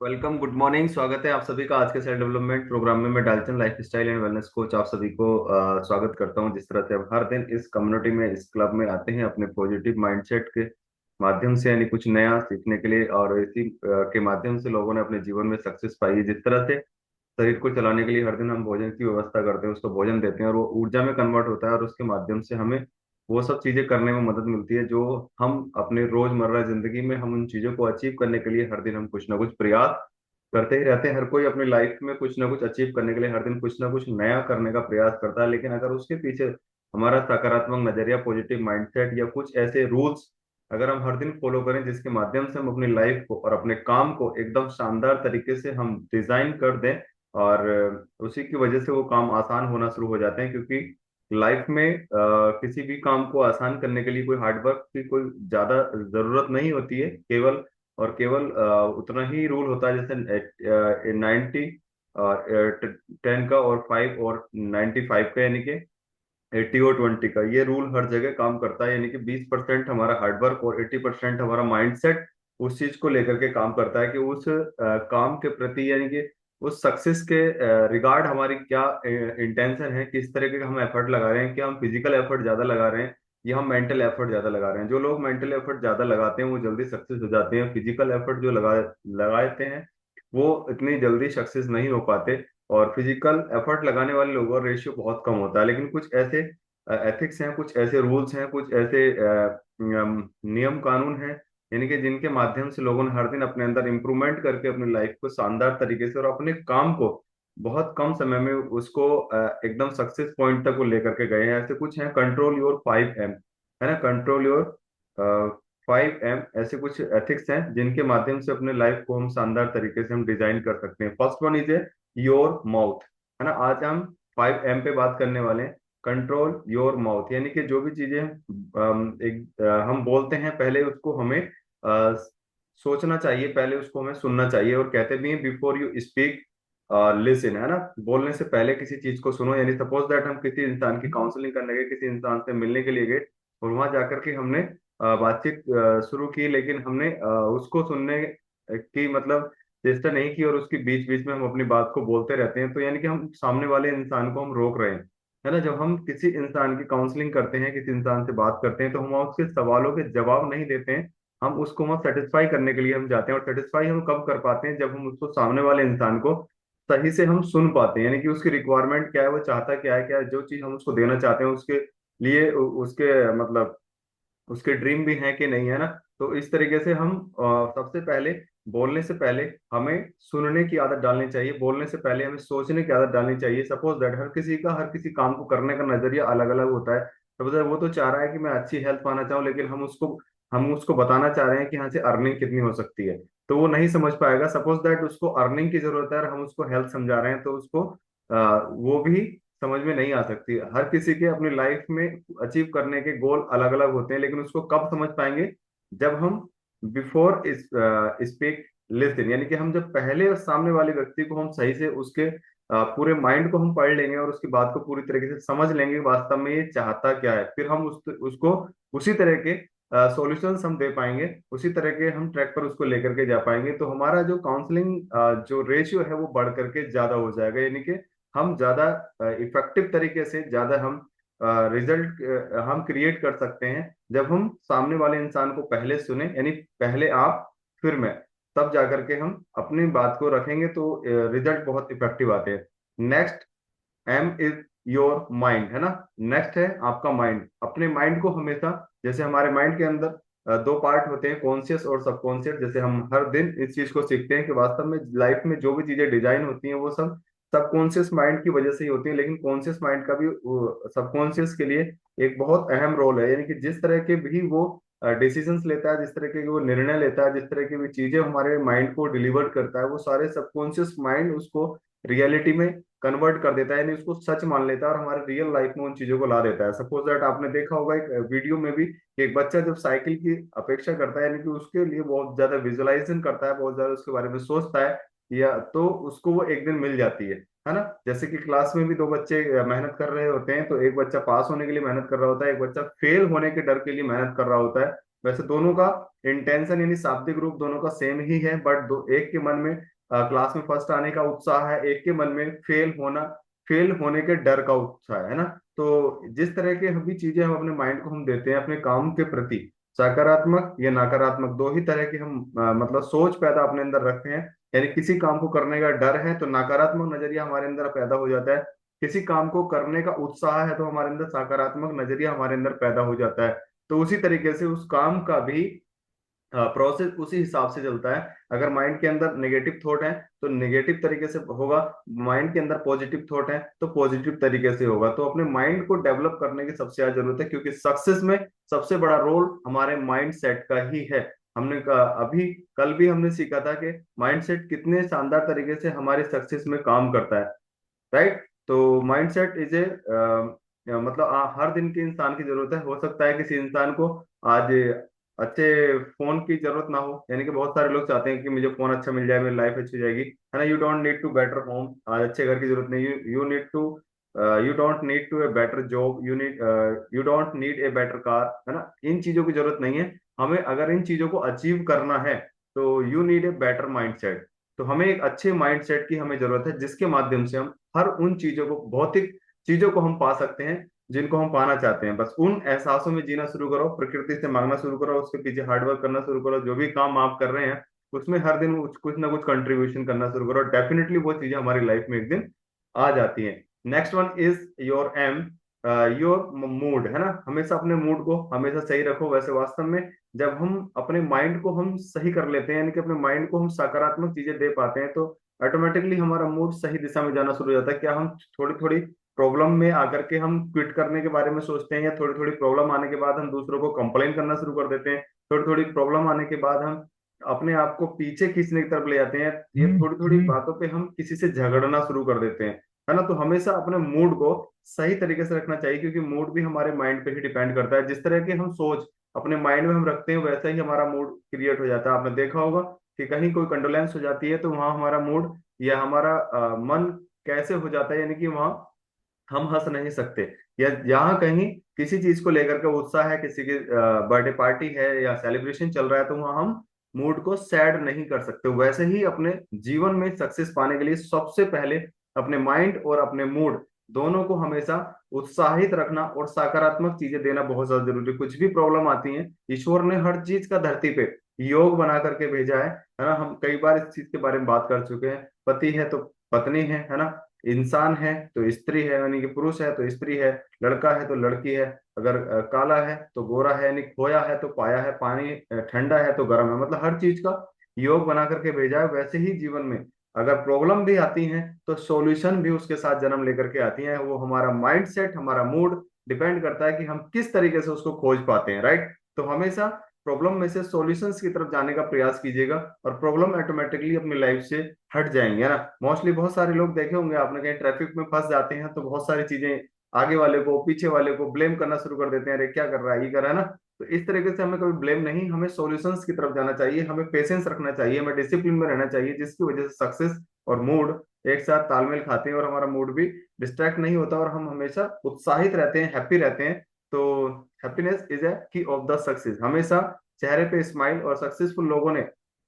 Welcome, good morning. स्वागत है आप सभी का आज के सेल्फ डेवलपमेंट प्रोग्राम में। मैं Dalton life style and wellness coach आप सभी को स्वागत करता हूं। जिस तरह से हम हर दिन इस कम्युनिटी में, इस क्लब में आते हैं अपने पॉजिटिव माइंडसेट के माध्यम से, यानी कुछ नया सीखने के लिए, और इसी के माध्यम से लोगों ने अपने जीवन में सक्सेस पाई है। जिस तरह से शरीर को चलाने के लिए हर दिन हम भोजन की व्यवस्था करते हैं, उसको भोजन देते हैं और वो ऊर्जा में कन्वर्ट होता है, और उसके माध्यम से हमें वो सब चीजें करने में मदद मिलती है जो हम अपने रोजमर्रा जिंदगी में हम उन चीजों को अचीव करने के लिए हर दिन हम कुछ ना कुछ प्रयास करते ही रहते हैं। हर कोई अपनी लाइफ में कुछ ना कुछ अचीव करने के लिए हर दिन कुछ ना कुछ नया करने का प्रयास करता है, लेकिन अगर उसके पीछे हमारा सकारात्मक नजरिया, पॉजिटिव माइंडसेट या कुछ ऐसे रूल्स अगर हम हर दिन फॉलो करें जिसके माध्यम से हम अपनी लाइफ को और अपने काम को एकदम शानदार तरीके से हम डिजाइन कर दें, और उसी की वजह से वो काम आसान होना शुरू हो जाते हैं। क्योंकि लाइफ में किसी भी काम को आसान करने के लिए कोई हार्डवर्क की कोई ज्यादा जरूरत नहीं होती है। केवल और केवल उतना ही रूल होता है, जैसे 90 और 10 का, और 5 और 95 का, यानी कि 80 और 20 का। ये रूल हर जगह काम करता है, यानी कि 20% हमारा हार्डवर्क और 80% हमारा माइंडसेट उस चीज को लेकर के काम करता है कि उस काम के प्रति, यानी कि उस सक्सेस के रिगार्ड हमारी क्या इंटेंशन है, किस तरह के हम एफर्ट लगा रहे हैं, कि हम फिजिकल एफर्ट ज्यादा लगा रहे हैं या हम मेंटल एफर्ट ज्यादा लगा रहे हैं। जो लोग मेंटल एफर्ट ज्यादा लगाते हैं वो जल्दी सक्सेस हो जाते हैं। फिजिकल एफर्ट जो लगाते हैं वो इतनी जल्दी सक्सेस नहीं हो पाते। और फिजिकल एफर्ट लगाने वाले लोगों का रेशियो बहुत कम होता है। लेकिन कुछ ऐसे एथिक्स हैं, कुछ ऐसे रूल्स हैं, कुछ ऐसे नियम कानून हैं, यानी कि जिनके माध्यम से लोगों ने हर दिन अपने अंदर इंप्रूवमेंट करके अपनी लाइफ को शानदार तरीके से और अपने काम को बहुत कम समय में उसको एकदम सक्सेस पॉइंट तक वो लेकर के गए हैं। ऐसे कुछ हैं, कंट्रोल योर 5M, है ना, कंट्रोल योर 5M। ऐसे कुछ एथिक्स हैं जिनके माध्यम से अपने लाइफ को हम शानदार तरीके से हम डिजाइन कर सकते हैं। First one is a your mouth, है ना। आज हम 5M पे बात करने वाले हैं। कंट्रोल योर माउथ, यानी कि जो भी चीजें हम बोलते हैं, पहले उसको हमें सोचना चाहिए, पहले उसको हमें सुनना चाहिए। और कहते भी हैं बिफोर यू स्पीक लिसन, है ना। बोलने से पहले किसी चीज को सुनो। यानी सपोज दैट हम किसी इंसान की काउंसलिंग करने गए, किसी इंसान से मिलने के लिए गए, और वहां जाकर के हमने बातचीत शुरू की, लेकिन हमने उसको सुनने की मतलब चेष्टा नहीं की, और उसके बीच बीच में हम अपनी बात को बोलते रहते हैं, तो यानी कि हम सामने वाले इंसान को हम रोक रहे हैं, है ना। जब हम किसी इंसान की काउंसलिंग करते हैं, किसी इंसान से बात करते हैं, तो हम उसके सवालों के जवाब नहीं देते हैं। हम उसको हम सेटिस्फाई करने के लिए हम जाते हैं। और सेटिस्फाई हम कब कर पाते हैं, जब हम उसको सामने वाले इंसान को सही से हम सुन पाते हैं, यानी कि उसकी रिक्वायरमेंट क्या है, वो चाहता क्या है, क्या है जो चीज हम उसको देना चाहते हैं, उसके लिए उसके मतलब उसके ड्रीम भी है कि नहीं, है ना। तो इस तरीके से हम सबसे पहले बोलने से पहले हमें सुनने की आदत डालनी चाहिए। बोलने से पहले हमें सोचने की आदत डालनी चाहिए। सपोज दैट हर किसी काम को करने का नजरिया अलग अलग होता है। सपोज वो तो चाह रहा है कि मैं अच्छी हेल्थ पाना चाहूँ, लेकिन हम उसको बताना चाह रहे हैं कि यहाँ से अर्निंग कितनी हो सकती है, तो वो नहीं समझ पाएगा। सपोज दैट उसको अर्निंग की जरूरत है और हम उसको हेल्थ समझा रहे हैं, तो उसको वो भी समझ में नहीं आ सकती। हर किसी के अपनी लाइफ में अचीव करने के गोल अलग अलग होते हैं, लेकिन उसको कब समझ पाएंगे, जब हम बिफोर स्पीक लिसन, यानी कि हम जब पहले सामने वाले व्यक्ति को हम सही से उसके पूरे माइंड को हम पढ़ लेंगे और उसकी बात को पूरी तरीके से समझ लेंगे कि वास्तव में ये चाहता क्या है, फिर हम उसको उसी तरह के सॉल्यूशंस हम दे पाएंगे, उसी तरह के हम ट्रैक पर उसको लेकर के जा पाएंगे। तो हमारा जो काउंसलिंग जो रेशियो है वो बढ़ करके ज्यादा हो जाएगा, यानी कि हम ज्यादा इफेक्टिव तरीके से ज्यादा हम रिजल्ट हम क्रिएट कर सकते हैं, जब हम सामने वाले इंसान को पहले सुने, यानी पहले आप फिर मैं, तब जाकर के हम अपनी बात को रखेंगे तो रिजल्ट बहुत इफेक्टिव आते हैं। Next M is your mind, है ना। नेक्स्ट है आपका माइंड। अपने माइंड को हमेशा, जैसे हमारे माइंड के अंदर दो पार्ट होते हैं, कॉन्शियस और सबकॉन्शियस। जैसे हम हर दिन इस चीज को सीखते हैं कि वास्तव में लाइफ में जो भी चीजें डिजाइन होती हैं वो सब सबकॉन्शियस माइंड की वजह से ही होती है। लेकिन कॉन्शियस माइंड का भी सबकॉन्शियस के लिए एक बहुत अहम रोल है, यानी कि जिस तरह के भी वो डिसीजंस लेता है, जिस तरह के वो निर्णय लेता है, जिस तरह की भी चीजें हमारे माइंड को डिलीवर करता है, वो सारे सबकॉन्शियस माइंड उसको रियलिटी में कन्वर्ट कर देता है, यानी उसको सच मान लेता है और हमारे रियल लाइफ में उन चीजों को ला देता है। सपोज दैट आपने देखा होगा एक वीडियो में भी कि एक बच्चा जब साइकिल की अपेक्षा करता है, यानी कि उसके लिए बहुत ज्यादा विजुअलाइजेशन करता है, बहुत ज्यादा उसके बारे में सोचता है, या तो उसको वो एक दिन मिल जाती है ना। जैसे कि क्लास में भी दो बच्चे मेहनत कर रहे होते हैं, तो एक बच्चा पास होने के लिए मेहनत कर रहा होता है, एक बच्चा फेल होने के डर के लिए मेहनत कर रहा होता है। वैसे दोनों का इंटेंशन यानी शाब्दिक रूप दोनों का सेम ही है, बट एक के मन में क्लास में फर्स्ट आने का उत्साह है, एक के मन में फेल होने के डर का उत्साह है ना। तो जिस तरह के भी चीजें हम अपने माइंड को हम देते हैं अपने काम के प्रति, सकारात्मक या नकारात्मक, दो ही तरह की हम मतलब सोच पैदा अपने अंदर रखते हैं। यानी किसी काम को करने का डर है तो नकारात्मक नजरिया हमारे अंदर पैदा हो जाता है, किसी काम को करने का उत्साह है तो हमारे अंदर सकारात्मक नजरिया हमारे अंदर पैदा हो जाता है। तो उसी तरीके से उस काम का भी प्रोसेस उसी हिसाब से चलता है। अगर माइंड के अंदर नेगेटिव थॉट है तो नेगेटिव तरीके से होगा, माइंड के अंदर पॉजिटिव थॉट है तो पॉजिटिव तरीके से होगा। तो अपने माइंड को डेवलप करने की सबसे ज्यादा जरूरत है, क्योंकि सक्सेस में सबसे बड़ा रोल हमारे माइंड सेट का ही है। हमने अभी कल भी हमने सीखा था कि माइंड सेट कितने शानदार तरीके से हमारे सक्सेस में काम करता है, राइट। तो माइंड सेट इज ए मतलब हर दिन के इंसान की जरूरत है। हो सकता है किसी इंसान को आज अच्छे फोन की जरूरत ना हो, यानी कि बहुत सारे लोग चाहते हैं कि मुझे फोन अच्छा मिल जाए, मेरी लाइफ अच्छी हो जाएगी, है ना। You don't need to better home, आज अच्छे घर की जरूरत नहीं। You don't need to a better job, you don't need a better car, है ना। इन चीजों की जरूरत नहीं है हमें। अगर इन चीजों को अचीव करना है तो you need a better mind set. तो हमें एक अच्छे माइंड सेट की हमें जरूरत है, जिसके माध्यम से हम हर उन चीजों को, भौतिक चीजों को हम पा सकते हैं जिनको हम पाना चाहते हैं। बस उन एहसासों में जीना शुरू करो, प्रकृति से मांगना शुरू करो, उसके पीछे हार्डवर्क करना शुरू करो, जो भी काम आप कर रहे हैं उसमें हर दिन कुछ ना कुछ कंट्रीब्यूशन करना शुरू करो। डेफिनेटली वो चीजें हमारी लाइफ में एक दिन आ जाती हैं। Next one is your aim, your mood, है ना। हमेशा अपने मूड को हमेशा सही रखो। वैसे वास्तव में जब हम अपने माइंड को हम सही कर लेते हैं, यानी कि अपने माइंड को हम सकारात्मक चीजें दे पाते हैं, तो ऑटोमेटिकली हमारा मूड सही दिशा में जाना शुरू हो जाता है। क्या हम थोड़ी थोड़ी प्रॉब्लम में आकर के हम क्विट करने के बारे में सोचते हैं, या थोड़ी थोड़ी प्रॉब्लम आने के बाद हम दूसरों को कंप्लेन करना शुरू कर देते हैं, थोड़ी थोड़ी प्रॉब्लम आने के बाद हम अपने आप को पीछे खींचने की तरफ ले जाते हैं, ये थोड़ी थोड़ी बातों पे हम किसी से झगड़ना शुरू कर देते हैं, है ना। तो हमेशा अपने मूड को सही तरीके से रखना चाहिए, क्योंकि मूड भी हमारे माइंड पे ही डिपेंड करता है। जिस तरह की हम सोच अपने माइंड में हम रखते हैं वैसा ही हमारा मूड क्रिएट हो जाता है। आपने देखा होगा कि कहीं कोई कंडोलेंस हो जाती है तो वहां हमारा मूड या हमारा मन कैसे हो जाता है, यानी कि वहां हम हंस नहीं सकते। या यहाँ कहीं किसी चीज को लेकर के उत्साह है, किसी की बर्थडे पार्टी है या सेलिब्रेशन चल रहा है, तो वहां हम मूड को सैड नहीं कर सकते। वैसे ही अपने जीवन में सक्सेस पाने के लिए सबसे पहले अपने माइंड और अपने मूड दोनों को हमेशा उत्साहित रखना और सकारात्मक चीजें देना बहुत ज्यादा जरूरी है। कुछ भी प्रॉब्लम आती है, ईश्वर ने हर चीज का धरती पे योग बना करके भेजा है ना। हम कई बार इस चीज के बारे में बात कर चुके हैं। पति है तो पत्नी है ना। इंसान है तो स्त्री है, यानी कि पुरुष है तो स्त्री है, लड़का है तो लड़की है, अगर काला है तो गोरा है, यानी खोया है तो पाया है, पानी ठंडा है तो गर्म है। मतलब हर चीज का योग बना करके भेजा है। वैसे ही जीवन में अगर प्रॉब्लम भी आती है तो सॉल्यूशन भी उसके साथ जन्म लेकर के आती है। वो हमारा माइंड सेट, हमारा मूड डिपेंड करता है कि हम किस तरीके से उसको खोज पाते हैं, राइट। तो हमेशा प्रॉब्लम में से सॉल्यूशंस की तरफ जाने का प्रयास कीजिएगा, और प्रॉब्लम ऑटोमेटिकली अपनी लाइफ से हट जाएंगे, है ना। मोस्टली बहुत सारे लोग देखे होंगे आपने, कहीं ट्रैफिक में फंस जाते हैं तो बहुत सारी चीजें आगे वाले को पीछे वाले को ब्लेम करना शुरू कर देते हैं, अरे क्या कर रहा है, ये कर रहा है ना। तो इस तरीके से हमें कभी ब्लेम नहीं, हमें सॉल्यूशंस की तरफ जाना चाहिए, हमें पेशेंस रखना चाहिए, हमें डिसिप्लिन में रहना चाहिए, जिसकी वजह से सक्सेस और मूड एक साथ तालमेल खाते हैं और हमारा मूड भी डिस्ट्रैक्ट नहीं होता और हम हमेशा उत्साहित रहते हैं, हैप्पी रहते हैं। तो हैप्पीनेस इज ए की ऑफ द सक्सेस। हमेशा चेहरे पे स्माइल। और सक्सेसफुल लोगों ने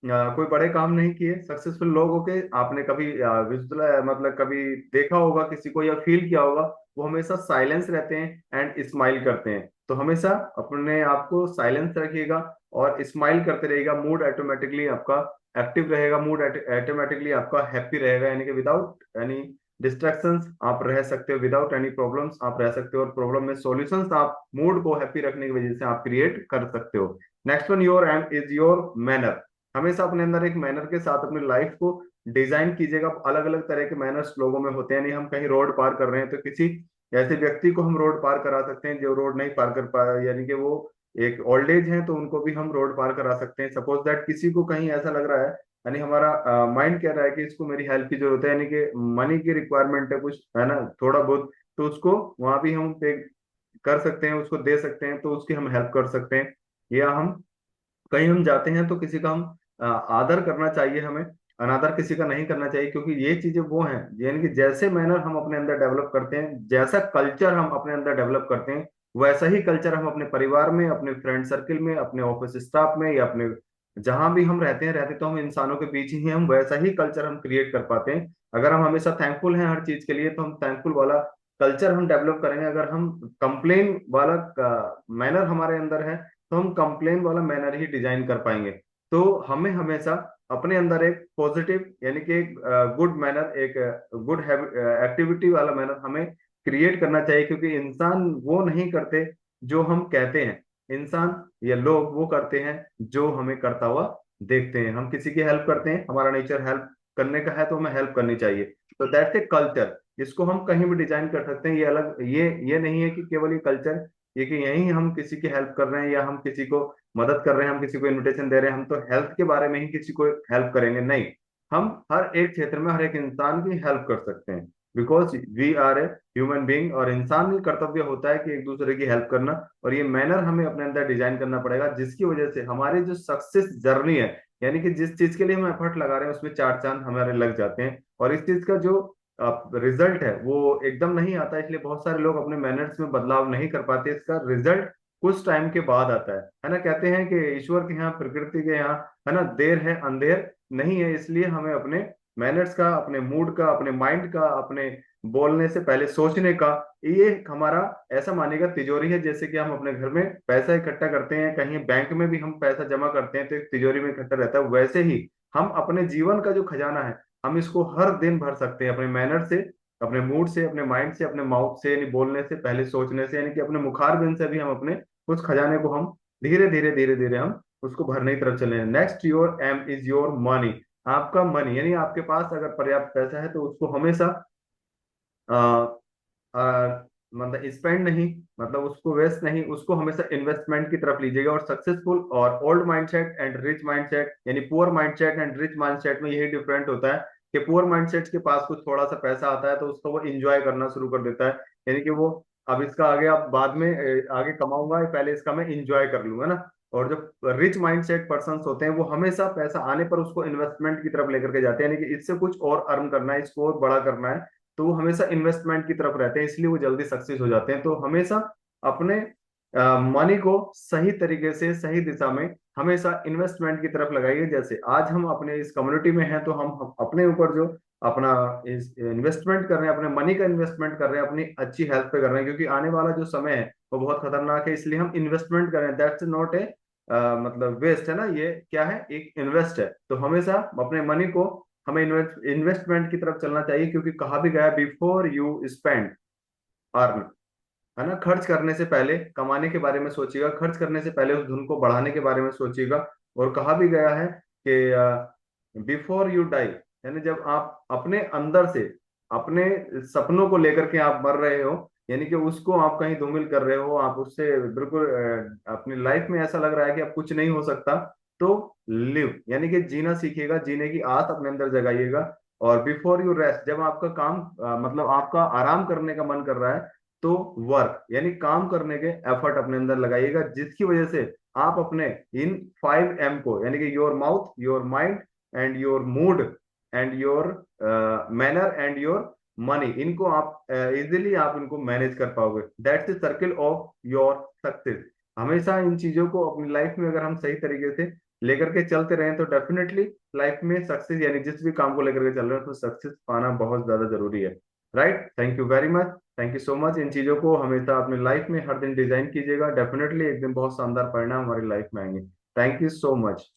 कोई बड़े काम नहीं किए, सक्सेसफुल लोग होके आपने कभी विजुअल मतलब कभी देखा होगा किसी को या फील किया होगा, वो हमेशा साइलेंस रहते हैं एंड स्माइल करते हैं। तो हमेशा अपने आप को साइलेंस रखिएगा और स्माइल करते रहिएगा, मूड ऑटोमेटिकली आपका एक्टिव रहेगा, मूड ऑटोमेटिकली आपका हैप्पी रहेगा, यानी कि विदाउट एनी डिस्ट्रैक्शंस आप रह सकते हो, विदाउट एनी प्रॉब्लम्स आप रह सकते हो, और प्रॉब्लम में सॉल्यूशंस आप मूड को हैप्पी रखने की वजह से आप क्रिएट कर सकते हो। Next one, your aim is your manner. हमेशा अपने अंदर एक मैनर के साथ अपनी लाइफ को डिजाइन कीजिएगा। अलग अलग तरह के मैनर्स लोगों में होते हैं, नहीं हम कहीं रोड पार कर रहे हैं तो किसी ऐसे व्यक्ति को हम रोड पार करा सकते हैं जो रोड नहीं पार कर पाया, यानी कि वो एक ओल्ड एज है तो उनको भी हम रोड पार करा सकते हैं। सपोज दैट किसी को कहीं ऐसा लग रहा है, यानी हमारा माइंड कह रहा है कि इसको मेरी हेल्प की जरूरत है, यानी कि मनी की रिक्वायरमेंट है कुछ, है ना, थोड़ा बहुत, तो उसको वहां भी हम पे कर सकते हैं, उसको दे सकते हैं, तो उसकी हम हेल्प कर सकते हैं। या हम कहीं हम जाते हैं तो किसी का हम आदर करना चाहिए हमें। अनादर किसी का नहीं करना चाहिए, क्योंकि ये चीजें वो हैं, यानी कि जैसे मैनर हम अपने अंदर डेवलप करते हैं, जैसा कल्चर हम अपने अंदर डेवलप करते हैं, वैसा ही कल्चर हम अपने परिवार में, अपने फ्रेंड सर्किल में, अपने ऑफिस स्टाफ में, या अपने जहां भी हम रहते हैं, रहते तो हम इंसानों के बीच ही हैं, हम वैसा ही कल्चर हम क्रिएट कर पाते हैं। अगर हम हमेशा थैंकफुल हैं हर चीज के लिए, तो हम थैंकफुल वाला कल्चर हम डेवलप करेंगे। अगर हम कंप्लेन वाला मैनर हमारे अंदर है, तो हम कंप्लेन वाला मैनर ही डिजाइन कर पाएंगे। तो हमें हमेशा अपने अंदर एक पॉजिटिव, यानी कि एक गुड मैनर, एक गुड एक्टिविटी वाला मैनर हमें क्रिएट करना चाहिए, क्योंकि इंसान वो नहीं करते जो हम कहते हैं, इंसान या लोग वो करते हैं जो हमें करता हुआ देखते हैं। हम किसी की हेल्प करते हैं, हमारा नेचर हेल्प करने का है, तो हमें हेल्प करनी चाहिए। तो दैट्स ए कल्चर, इसको हम कहीं भी डिजाइन कर सकते हैं। ये अलग, ये नहीं है कि केवल ये कल्चर, ये कि यहीं हम किसी की हेल्प कर रहे हैं या हम किसी को मदद कर रहे हैं, हम किसी को इनविटेशन दे रहे हैं, हम तो हेल्थ के बारे में ही किसी को हेल्प करेंगे, नहीं। हम हर एक क्षेत्र में हर एक इंसान की हेल्प कर सकते हैं, because we are a human being, और इंसान का कर्तव्य होता है कि एक दूसरे की हेल्प करना। और ये मैनर हमें अपने अंदर डिजाइन करना पड़ेगा, जिसकी वजह से हमारी जो सक्सेस जर्नी है, यानी कि जिस चीज के लिए हम एफर्ट लगा रहे हैं, उसमें चार चांद हमारे लग जाते हैं, और इस चीज का जो रिजल्ट है वो एकदम नहीं आता। इसलिए बहुत सारे लोग अपने मैनर्स में बदलाव नहीं कर पाते, इसका रिजल्ट कुछ टाइम के बाद आता है ना। कहते हैं कि ईश्वर के यहाँ, प्रकृति के यहाँ, है ना, देर है अंधेर नहीं है। इसलिए हमें अपने मैनर्स का, अपने मूड का, अपने माइंड का, अपने बोलने से पहले सोचने का, ये हमारा ऐसा मानेगा तिजोरी है। जैसे कि हम अपने घर में पैसा इकट्ठा करते हैं, कहीं बैंक में भी हम पैसा जमा करते हैं, तो एक तिजोरी में इकट्ठा रहता है, वैसे ही हम अपने जीवन का जो खजाना है, हम इसको हर दिन भर सकते हैं अपने मैनर से, अपने मूड से, अपने माइंड से, अपने माउथ से, यानी बोलने से पहले सोचने से, यानी कि अपने मुखारबिंद से भी हम अपने उस खजाने को हम धीरे धीरे धीरे धीरे हम उसको भरने की तरफ चले हैं। Next your aim is your money. आपका मनी, यानी आपके पास अगर पर्याप्त पैसा है, तो उसको हमेशा आ, मतलब स्पेंड नहीं, मतलब उसको वेस्ट नहीं, उसको हमेशा इन्वेस्टमेंट की तरफ लीजिएगा। और सक्सेसफुल और old mindset and rich mindset, यानी poor mindset and rich mindset में यही डिफरेंट होता है कि पुअर माइंडसेट के पास कुछ थोड़ा सा पैसा आता है, तो उसको वो इंजॉय करना शुरू कर देता है, यानी कि वो अब इसका आगे आप बाद में आगे कमाऊंगा, पहले इसका मैं इंजॉय कर लूंगा ना। और जो रिच माइंडसेट पर्सन होते हैं, वो हमेशा पैसा आने पर उसको इन्वेस्टमेंट की तरफ लेकर के जाते हैं, यानी कि इससे कुछ और अर्न करना है, इसको और बड़ा करना है, तो वो हमेशा इन्वेस्टमेंट की तरफ रहते हैं, इसलिए वो जल्दी सक्सेस हो जाते हैं। तो हमेशा अपने मनी को सही तरीके से, सही दिशा में हमेशा इन्वेस्टमेंट की तरफ लगाइए। जैसे आज हम अपने इस कम्युनिटी में हैं, तो हम अपने ऊपर जो अपना इन्वेस्टमेंट कर रहे हैं, अपने मनी का इन्वेस्टमेंट कर रहे हैं, अपनी अच्छी हेल्थ पे कर रहे हैं, क्योंकि आने वाला जो समय है वो बहुत खतरनाक है, इसलिए हम इन्वेस्टमेंट कर रहे हैं। दैट्स नॉट ए मतलब वेस्ट है ना, ये क्या है, एक इन्वेस्ट है। तो हमेशा अपने मनी को हमें इन्वेस्टमेंट की तरफ चलना चाहिए, क्योंकि कहा भी गया है, बिफोर यू स्पेंड अर्न, है ना। खर्च करने से पहले कमाने के बारे में सोचिएगा, खर्च करने से पहले उस धुन को बढ़ाने के बारे में सोचिएगा। और कहा भी गया है कि बिफोर यू डाई, यानी जब आप अपने अंदर से अपने सपनों को लेकर के आप मर रहे हो, यानी कि उसको आप कहीं धूमिल कर रहे हो, आप उससे बिल्कुल अपनी लाइफ में ऐसा लग रहा है कि अब कुछ नहीं हो सकता, तो लिव, यानी कि जीना सीखिएगा, जीने की आस अपने अंदर जगाइएगा। और बिफोर यू रेस्ट, जब आपका काम मतलब आपका आराम करने का मन कर रहा है, तो वर्क, यानी काम करने के एफर्ट अपने अंदर लगाइएगा, जिसकी वजह से आप अपने इन 5 M को, यानी कि your mouth, your mind and your mood and your manner and your money, इनको आप इजीली आप इनको मैनेज कर पाओगे। That's the circle of your success. हमेशा इन चीजों को अपनी लाइफ में अगर हम सही तरीके से लेकर के चलते रहें, तो डेफिनेटली लाइफ में सक्सेस, यानी जिस भी काम को लेकर के चल रहे हैं, तो सक्सेस पाना बहुत ज्यादा जरूरी है। Right, thank you very much, thank you so much. इन चीजों को हमेशा अपनी लाइफ में हर दिन डिजाइन कीजिएगा, डेफिनेटली एक दिन बहुत शानदार परिणाम हमारी लाइफ में आएंगे। Thank you so much.